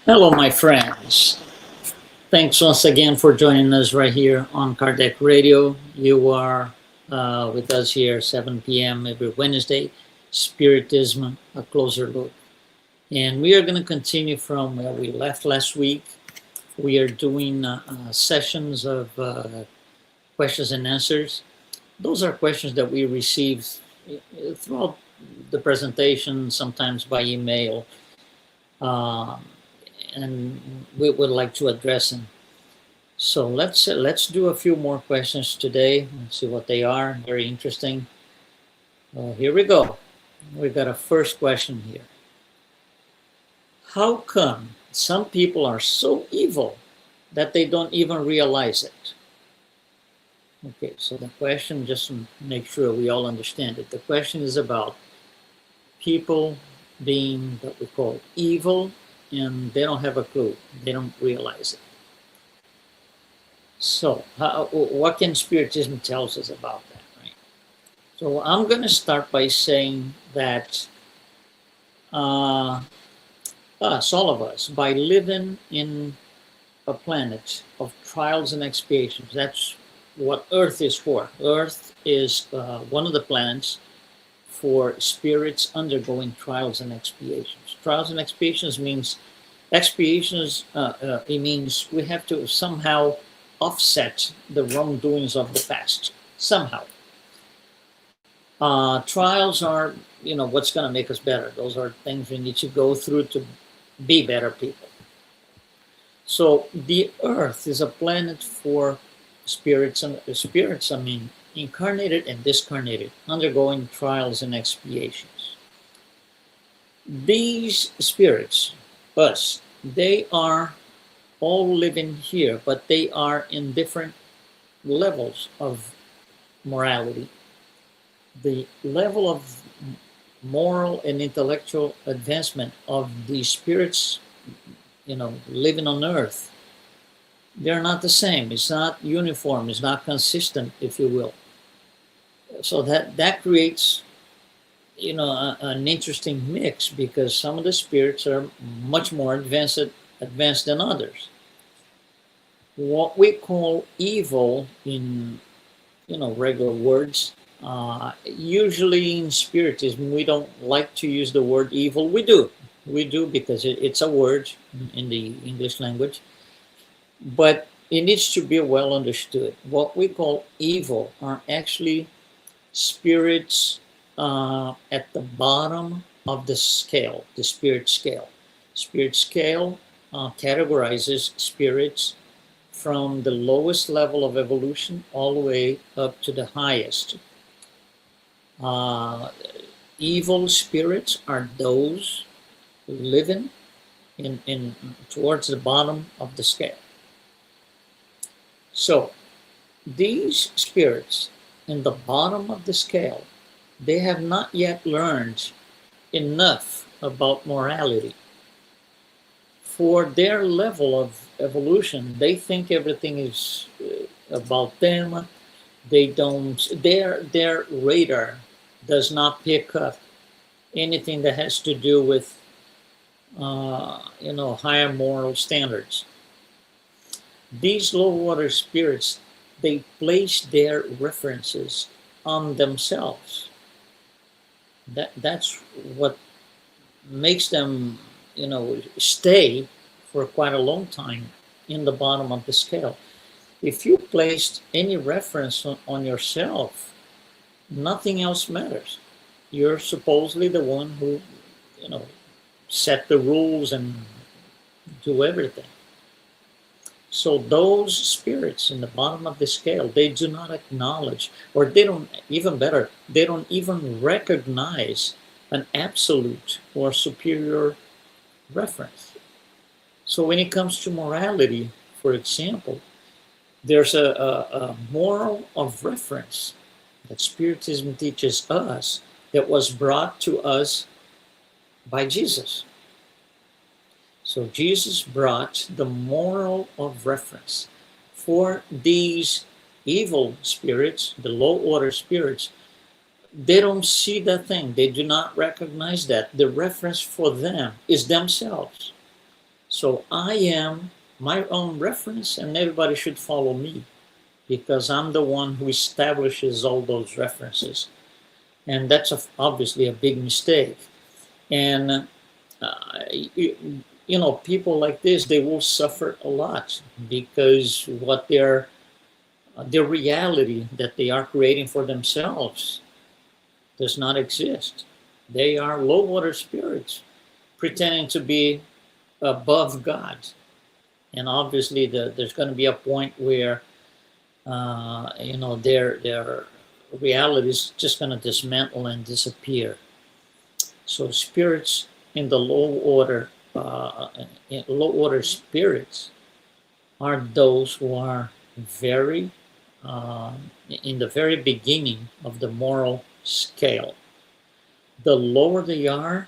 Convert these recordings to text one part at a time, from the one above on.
Hello, my friends. Thanks once again for joining us right here on Kardec Radio. You are with us here 7 p.m. every Wednesday. Spiritism, a closer look. And we are going to continue from where we left last week. We are doing sessions of questions and answers. Those are questions that we receive throughout the presentation, sometimes by email. And we would like to address them. So let's do a few more questions today. Let's see what they are. Very interesting. Here we go. We got a first question here. How come some people are so evil that they don't even realize it? Okay, so the question, just to make sure we all understand it, the question is about people being what we call evil, and they don't have a clue. They don't realize it. So what can Spiritism tells us about that, right? So I'm going to start by saying that all of us, by living in a planet of trials and expiations, that's what Earth is for. Earth is one of the planets for spirits undergoing trials and expiations. Trials and expiations means expiations. It means we have to somehow offset the wrongdoings of the past somehow. Trials are, what's going to make us better. Those are things we need to go through to be better people. So the Earth is a planet for spirits, incarnated and discarnated, undergoing trials and expiations. These spirits, us, they are all living here, but they are in different levels of morality. The level of moral and intellectual advancement of the spirits, living on Earth, they're not the same. It's not uniform. It's not consistent, if you will. So that creates, an interesting mix, because some of the spirits are much more advanced than others. What we call evil in, regular words, usually in Spiritism, we don't like to use the word evil. We do because it's a word in the English language, but it needs to be well understood. What we call evil are actually spirits at the bottom of the scale, the spirit scale. Spirit scale categorizes spirits from the lowest level of evolution all the way up to the highest. Evil spirits are those living in towards the bottom of the scale. So these spirits in the bottom of the scale, they have not yet learned enough about morality. For their level of evolution, they think everything is about them. They don't. Their radar does not pick up anything that has to do with higher moral standards. These low water spirits, they place their references on themselves. That's what makes them, stay for quite a long time in the bottom of the scale. If you placed any reference on yourself, nothing else matters. You're supposedly the one who, set the rules and do everything. So those spirits in the bottom of the scale, they do not acknowledge, or they don't, even better, they don't even recognize an absolute or superior reference. So when it comes to morality, for example, there's a moral of reference that Spiritism teaches us that was brought to us by Jesus. So Jesus brought the moral of reference for these evil spirits, the low order spirits. They don't see that thing. They do not recognize that. The reference for them is themselves. So I am my own reference, and everybody should follow me because I'm the one who establishes all those references. And that's obviously a big mistake. And, you know, people like this, they will suffer a lot because what their reality that they are creating for themselves does not exist. They are low water spirits pretending to be above God. And obviously, there's going to be a point where you know their reality is just going to dismantle and disappear. So spirits in the low order spirits are those who are very in the very beginning of the moral scale. The lower they are,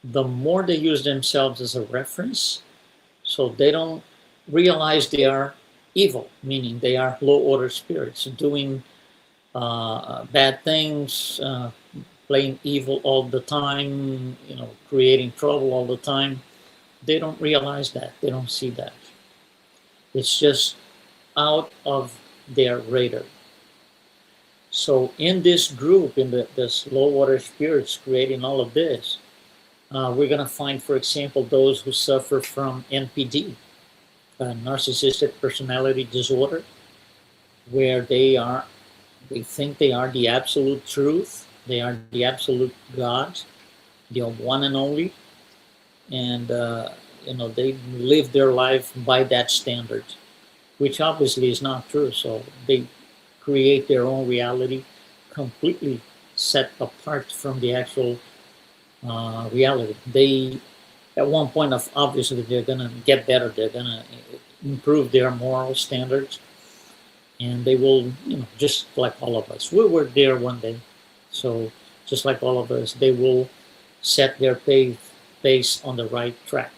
the more they use themselves as a reference, so they don't realize they are evil, meaning they are low order spirits doing bad things, playing evil all the time, you know, creating trouble all the time. They don't realize that. They don't see that. It's just out of their radar. So in this group, in this low water spirits creating all of this, we're going to find, for example, those who suffer from NPD, narcissistic personality disorder, where they think they are the absolute truth, they are the absolute God, the one and only, and you know, they live their life by that standard, which obviously is not true. So they create their own reality completely set apart from the actual reality. They, at one point, of obviously, they're going to get better. They're going to improve their moral standards, and they will, you know, just like all of us. We were there one day, so just like all of us, they will set their pace on the right track.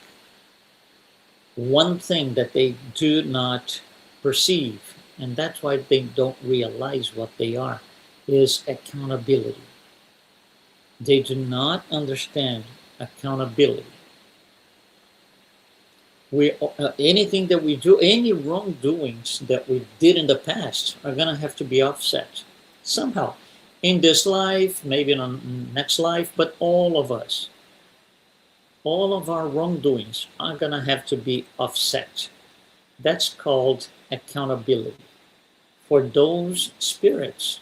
One thing that they do not perceive, and that's why they don't realize what they are, is accountability. They do not understand accountability. Anything that we do, any wrongdoings that we did in the past are going to have to be offset somehow in this life, maybe in the next life, but all of us, all of our wrongdoings are going to have to be offset. That's called accountability. For those spirits,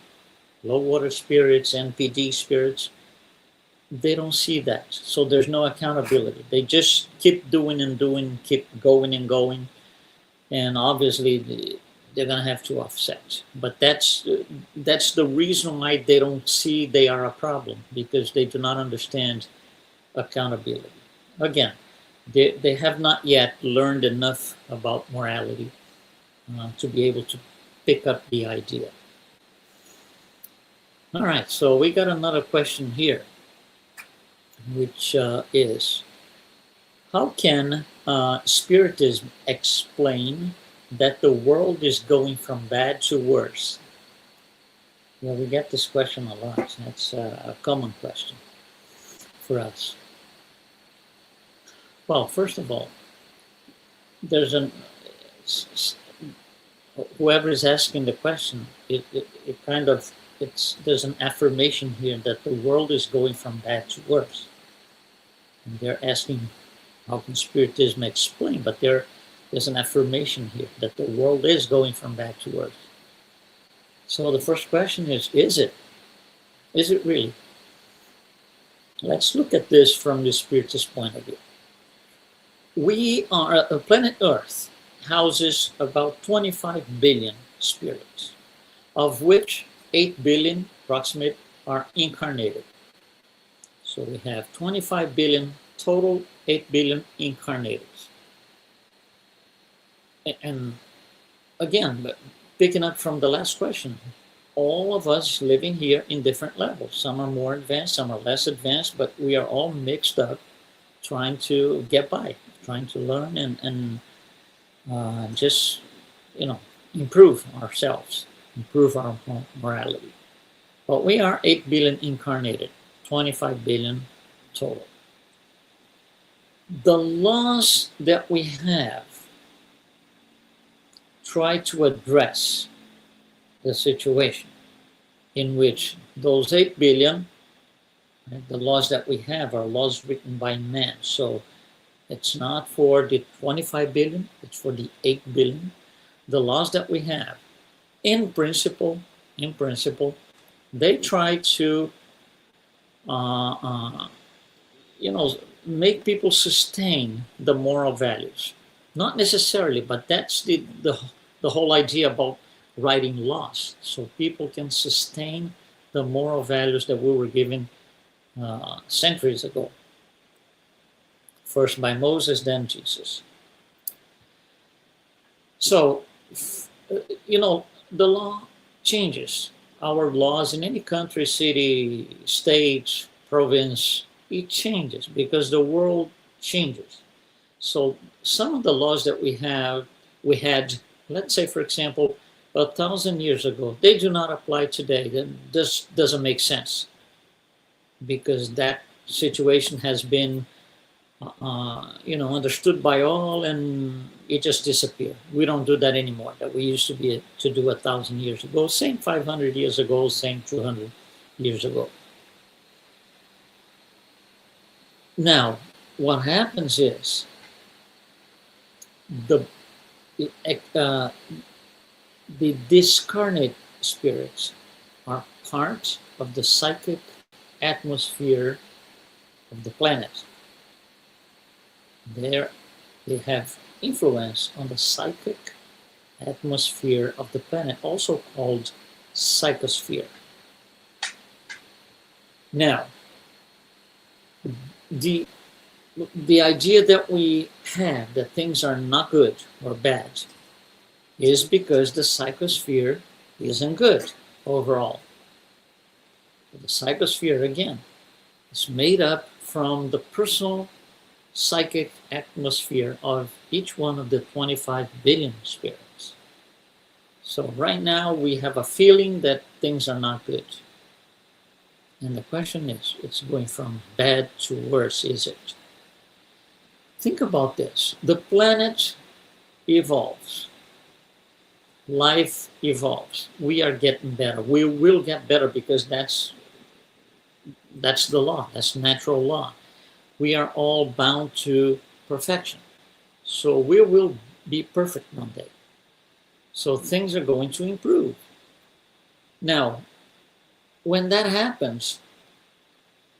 low water spirits, NPD spirits, they don't see that. So there's no accountability. They just keep doing and doing, keep going and going. And obviously they're going to have to offset. But that's the reason why they don't see they are a problem, because they do not understand accountability. Again, they have not yet learned enough about morality to be able to pick up the idea. All right, so we got another question here, which is, how can Spiritism explain that the world is going from bad to worse? Well, we get this question a lot. That's a common question for us. Well, first of all, there's whoever is asking the question, it kind of, there's an affirmation here that the world is going from bad to worse. And they're asking, how can Spiritism explain? But there's an affirmation here that the world is going from bad to worse. So the first question is it? Is it really? Let's look at this from the Spiritist point of view. We are, planet Earth houses about 25 billion spirits, of which 8 billion approximate are incarnated. So we have 25 billion total, 8 billion incarnated. And again, picking up from the last question, all of us living here in different levels. Some are more advanced, some are less advanced, but we are all mixed up trying to get by, trying to learn and just, you know, improve ourselves, improve our morality. But we are 8 billion incarnated, 25 billion total. The laws that we have try to address the situation in which those 8 billion, right, the laws that we have are laws written by man. So it's not for the 25 billion, it's for the 8 billion. The laws that we have, in principle, they try to, uh, uh, make people sustain the moral values. Not necessarily, but that's the whole idea about writing laws, so people can sustain the moral values that we were given centuries ago. First by Moses, then Jesus. So, the law changes. Our laws in any country, city, state, province, it changes because the world changes. So some of the laws that we had, let's say, for example, 1,000 years ago, they do not apply today. This doesn't make sense because that situation has been understood by all, and it just disappeared. We don't do that anymore. That we used to do 1,000 years ago. Same 500 years ago. Same 200 years ago. Now, what happens is the discarnate spirits are part of the psychic atmosphere of the planet. They have influence on the psychic atmosphere of the planet, also called psychosphere. Now, the idea that we have that things are not good or bad is because the psychosphere isn't good overall. The psychosphere, again, is made up from the personal psychic atmosphere of each one of the 25 billion spirits. So right now we have a feeling that things are not good. And the question is, it's going from bad to worse, is it? Think about this. The planet evolves. Life evolves. We are getting better. We will get better because that's the law. That's natural law. We are all bound to perfection. So we will be perfect one day. So things are going to improve. Now, when that happens,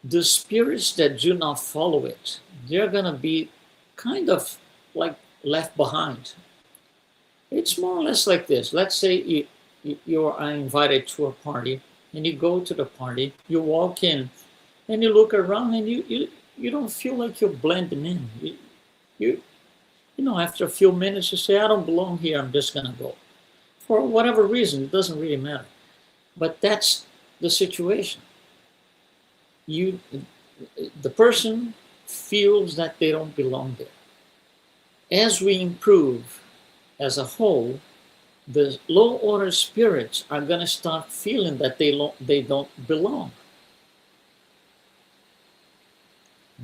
the spirits that do not follow it, they're going to be kind of like left behind. It's more or less like this. Let's say you are invited to a party, and you go to the party, you walk in, and you look around, and you don't feel like you're blending in. You after a few minutes, you say, I don't belong here, I'm just going to go. For whatever reason, it doesn't really matter. But that's the situation. The person feels that they don't belong there. As we improve as a whole, the low order spirits are going to start feeling that they don't belong.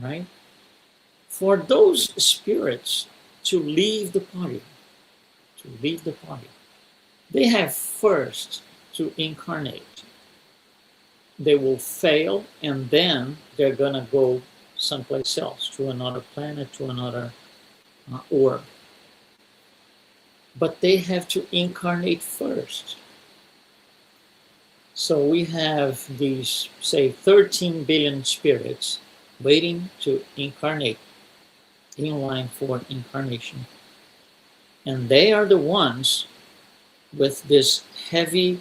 Right? For those spirits to leave the party, they have first to incarnate. They will fail, and then they're going to go someplace else, to another planet, to another orb. But they have to incarnate first. So we have these, say, 13 billion spirits waiting to incarnate, in line for incarnation. And they are the ones with this heavy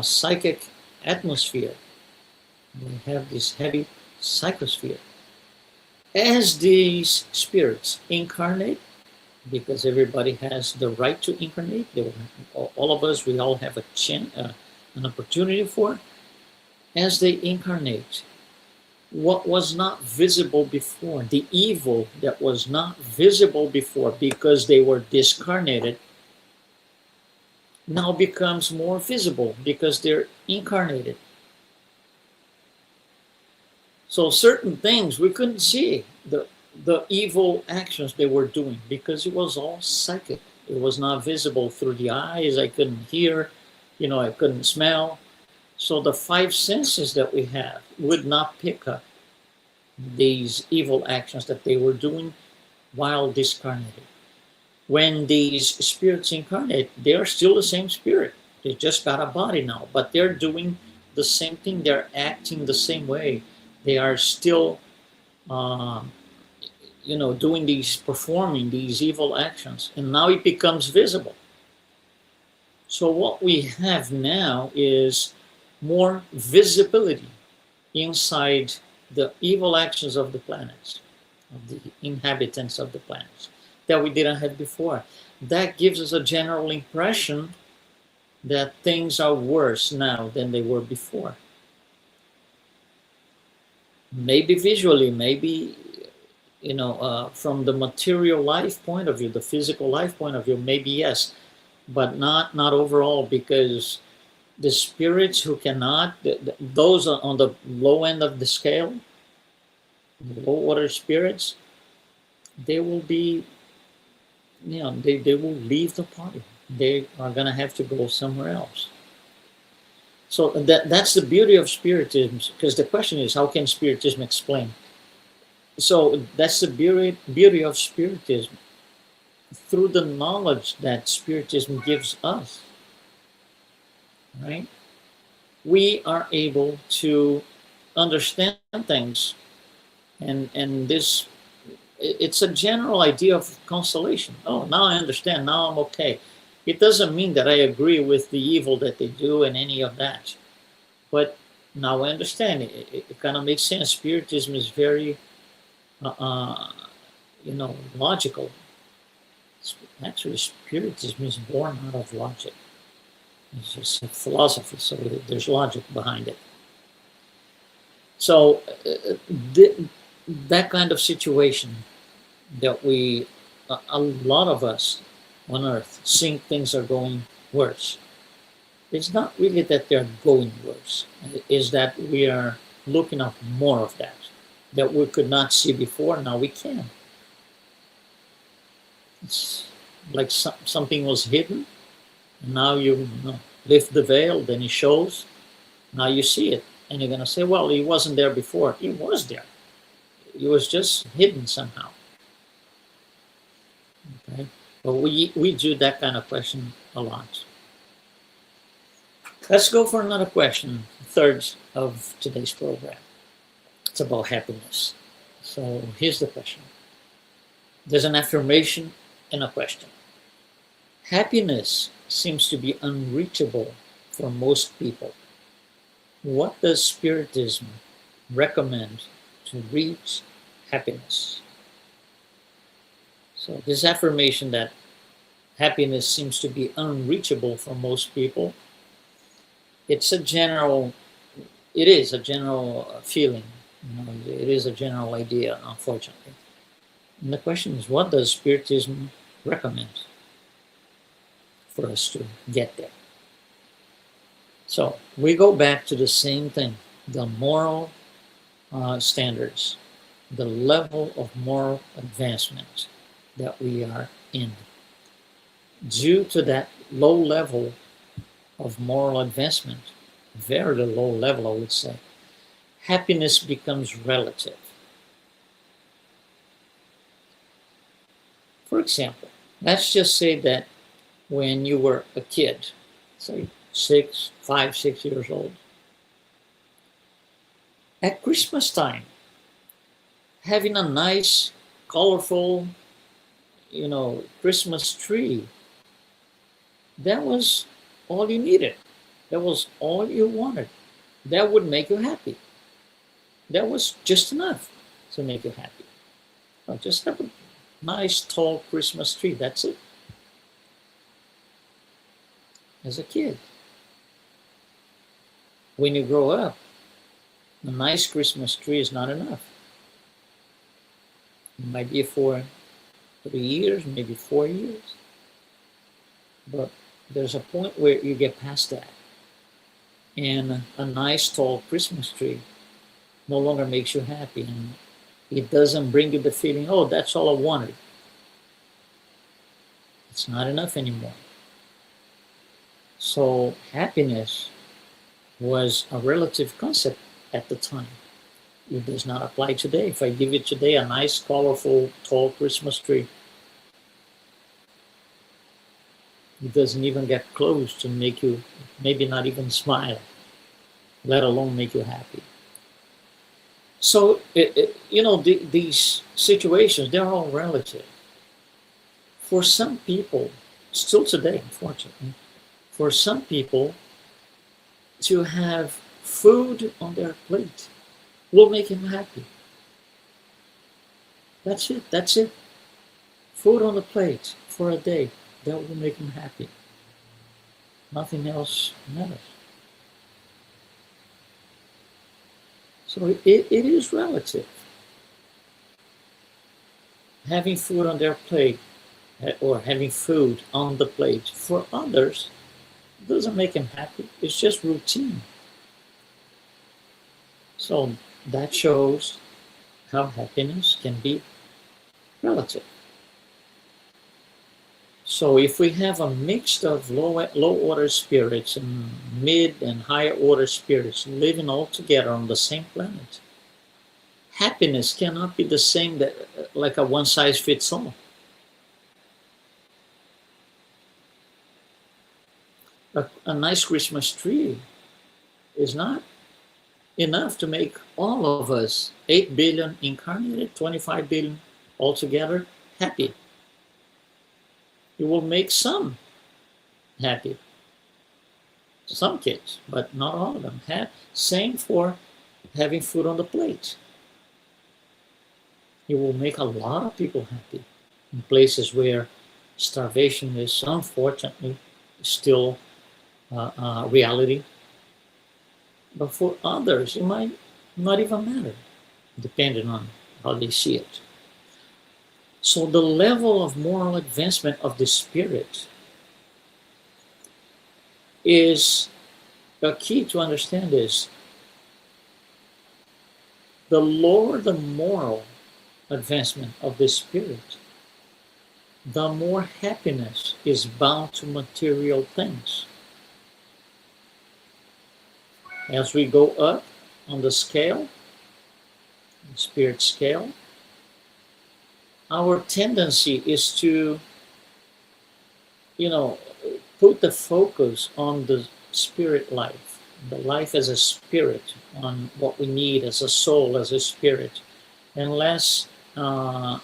psychic atmosphere. They have this heavy psychosphere. As these spirits incarnate, because everybody has the right to incarnate, all of us, we all have an opportunity for it. As they incarnate, what was not visible before, the evil that was not visible before because they were discarnated, now becomes more visible because they're incarnated. So certain things we couldn't see. the evil actions they were doing, because it was all psychic. It was not visible through the eyes. I couldn't hear, I couldn't smell. So the five senses that we have would not pick up these evil actions that they were doing while discarnated. When these spirits incarnate, they are still the same spirit. They just got a body now, but they're doing the same thing. They're acting the same way. They are still, performing these evil actions, and now it becomes visible. So what we have now is more visibility inside the evil actions of the planets, of the inhabitants of the planets, that we didn't have before. That gives us a general impression that things are worse now than they were before. Maybe visually, maybe, from the material life point of view, the physical life point of view, maybe yes, but not overall, because the spirits who cannot, those on the low end of the scale, low order spirits, they will be, they will leave the party. They are going to have to go somewhere else. So that's the beauty of Spiritism, because the question is, how can Spiritism explain? So that's the beauty of Spiritism. Through the knowledge that Spiritism gives us, right, we are able to understand things, and this, it's a general idea of consolation. Oh, now I understand, now I'm okay. It doesn't mean that I agree with the evil that they do and any of that, but now I understand. It kind of makes sense. Spiritism is very logical. Actually, Spiritism is born out of logic. It's just a philosophy, so there's logic behind it. So that kind of situation that a lot of us on Earth think things are going worse. It's not really that they're going worse. It's that we are looking at more of that we could not see before. Now we can. It's like something was hidden. Now you lift the veil, then it shows. Now you see it. And you're going to say, well, it wasn't there before. It was there. It was just hidden somehow. Okay? But we do that kind of question a lot. Let's go for another question, third of today's program. It's about happiness. So here's the question. There's an affirmation and a question. Happiness seems to be unreachable for most people. What does Spiritism recommend to reach happiness? So this affirmation that happiness seems to be unreachable for most people, it is a general feeling. It is a general idea, unfortunately. And the question is, what does Spiritism recommend for us to get there? So we go back to the same thing, the moral standards, the level of moral advancement that we are in. Due to that low level of moral advancement, very low level, I would say, happiness becomes relative. For example, let's just say that when you were a kid, say 5, 6 years old, at Christmas time, having a nice, colorful, Christmas tree, that was all you needed. That was all you wanted. That would make you happy. That was just enough to make you happy. Just have a nice, tall Christmas tree. That's it. As a kid. When you grow up, a nice Christmas tree is not enough. It might be for 3 years, maybe 4 years. But there's a point where you get past that. And a nice, tall Christmas tree no longer makes you happy. And It doesn't bring you the feeling, oh, that's all I wanted. It's not enough anymore. So happiness was a relative concept at the time. It does not apply today. If I give you today a nice, colorful, tall Christmas tree, it doesn't even get close to make you maybe not even smile, let alone make you happy. So, these situations, they're all relative. For some people, still today, unfortunately, for some people, to have food on their plate will make him happy. That's it. That's it. Food on the plate for a day, that will make him happy. Nothing else matters. So it is relative. Having food on their plate or having food on the plate for others doesn't make him happy. It's just routine. So that shows how happiness can be relative. So if we have a mix of low order spirits and mid and higher order spirits living all together on the same planet, happiness cannot be the same that like a one size fits all. A nice Christmas tree is not enough to make all of us, 8 billion incarnated, 25 billion altogether, happy. It will make some happy, some kids, but not all of them. Same for having food on the plate. It will make a lot of people happy in places where starvation is unfortunately still reality. But for others, it might not even matter, depending on how they see it. So the level of moral advancement of the spirit is a key to understand is the lower the moral advancement of the spirit, the more happiness is bound to material things. As we go up on the scale, the spirit scale, our tendency is to, put the focus on the spirit life, the life as a spirit, on what we need as a soul, as a spirit, and less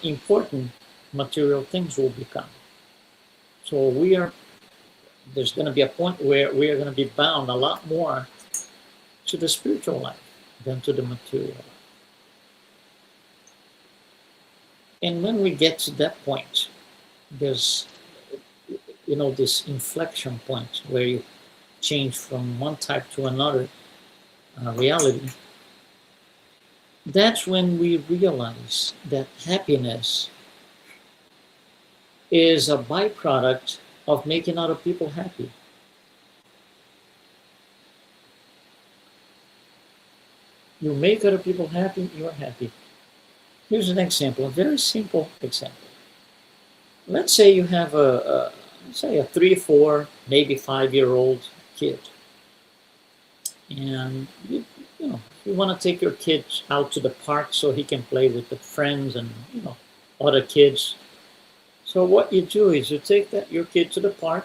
important material things will become. So there's going to be a point where we are going to be bound a lot more to the spiritual life than to the material life. And when we get to that point, there's, this inflection point where you change from one type to another reality. That's when we realize that happiness is a byproduct of making other people happy. You make other people happy, you're happy. Here's an example, a very simple example. Let's say you have a 3, 4, maybe 5-year-old kid, and you want to take your kid out to the park so he can play with the friends and other kids. So what you do is you take your kid to the park,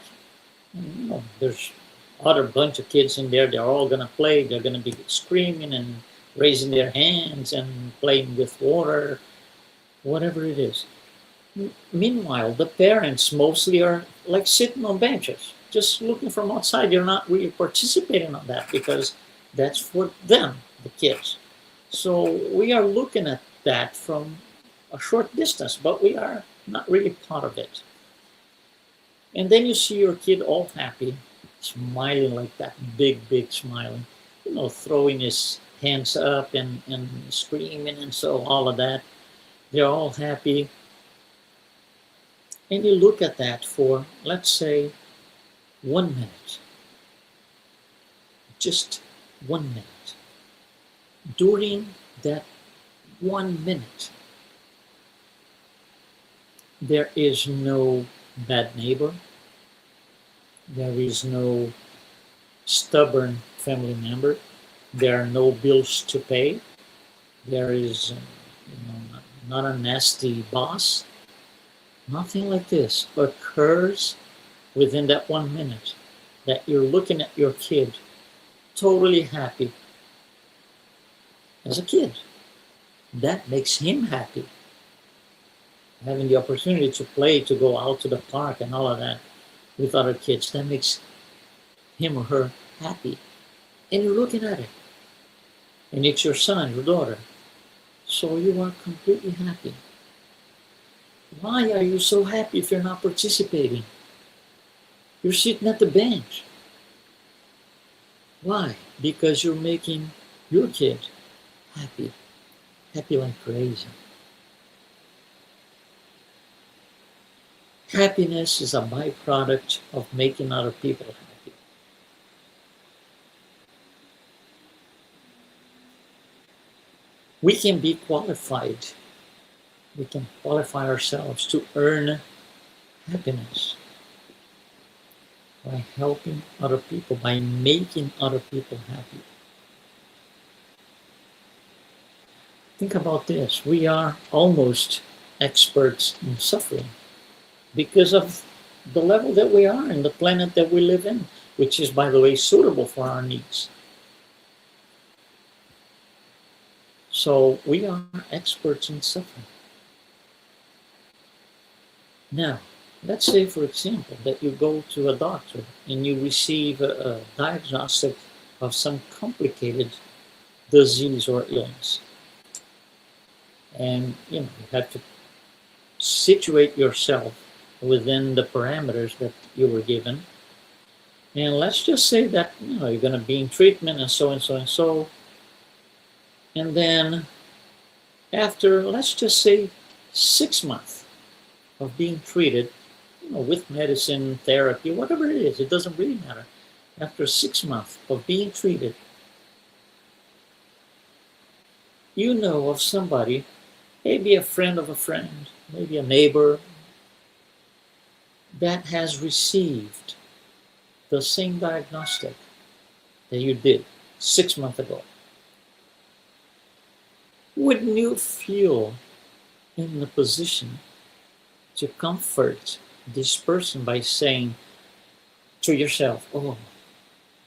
and there's other bunch of kids in there. They're all gonna play. They're gonna be screaming and raising their hands and playing with water, whatever it is. Meanwhile, the parents mostly are like sitting on benches, just looking from outside. You're not really participating on that because that's for them, the kids. So we are looking at that from a short distance, but we are not really part of it. And then you see your kid all happy, smiling like that, big smiling, throwing his hands up and screaming and so all of that. They're all happy. And you look at that for, let's say, 1 minute. Just 1 minute. During that 1 minute. There is no bad neighbor. There is no stubborn family member. There are no bills to pay. There is not a nasty boss. Nothing like this occurs within that 1 minute that you're looking at your kid totally happy as a kid. That makes him happy. Having the opportunity to play, to go out to the park and all of that with other kids, that makes him or her happy. And you're looking at it. And it's your son, your daughter. So you are completely happy. Why are you so happy if you're not participating? You're sitting at the bench. Why? Because you're making your kid happy. Happy like crazy. Happiness is a byproduct of making other people happy. We can be qualified. We can qualify ourselves to earn happiness by helping other people, by making other people happy. Think about this. We are almost experts in suffering because of the level that we are in the planet that we live in, which is, by the way, suitable for our needs. So we are experts in suffering. Now, let's say, for example, that you go to a doctor and you receive a diagnostic of some complicated disease or illness. And you have to situate yourself within the parameters that you were given. And let's just say that you're going to be in treatment and so and so and so. And then after, let's just say, 6 months of being treated, with medicine, therapy, whatever it is, it doesn't really matter. After 6 months of being treated, you know of somebody, maybe a friend of a friend, maybe a neighbor, that has received the same diagnostic that you did 6 months ago. Wouldn't you feel in the position to comfort this person by saying to yourself, oh,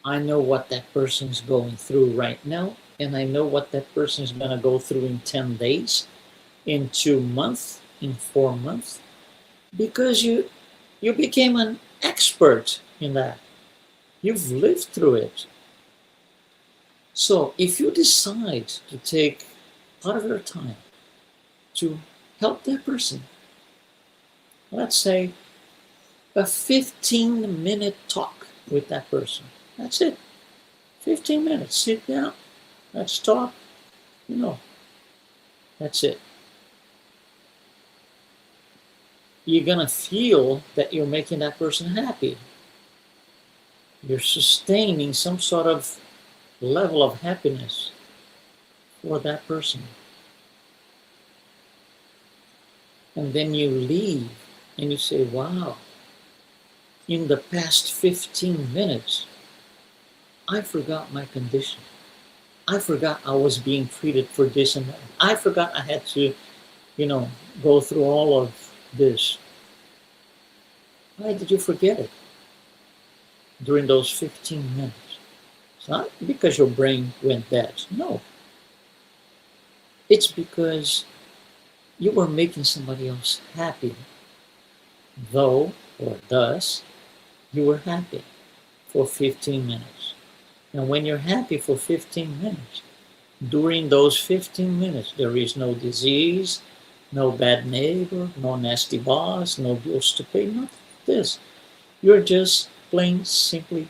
I know what that person's going through right now, and I know what that person's going to go through in 10 days, in 2 months, in 4 months, because you became an expert in that. You've lived through it. So if you decide to take part of your time to help that person, let's say a 15-minute talk with that person. That's it. 15 minutes. Sit down. Let's talk. That's it. You're going to feel that you're making that person happy. You're sustaining some sort of level of happiness for that person. And then you leave and you say, wow, in the past 15 minutes, I forgot my condition. I forgot I was being treated for this and that. I forgot I had to, go through all of this. Why did you forget it during those 15 minutes? It's not because your brain went dead. No. It's because you were making somebody else happy. Though, or thus, you were happy for 15 minutes. And when you're happy for 15 minutes, during those 15 minutes, there is no disease, no bad neighbor, no nasty boss, no bills to pay, nothing like this. You're just plain simply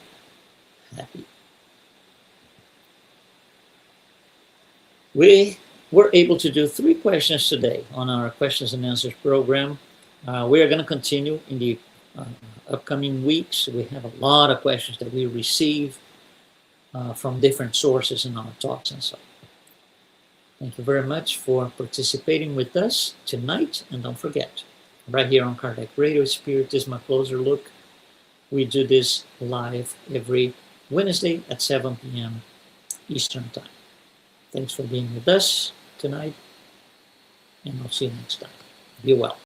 happy. We were able to do 3 questions today on our questions and answers program. We are going to continue in the upcoming weeks. We have a lot of questions that we receive from different sources in our talks and so on. Thank you very much for participating with us tonight. And don't forget, right here on Kardec Radio, Spiritism, a closer look. We do this live every Wednesday at 7 p.m. Eastern Time. Thanks for being with us tonight, and I'll see you next time. Be well.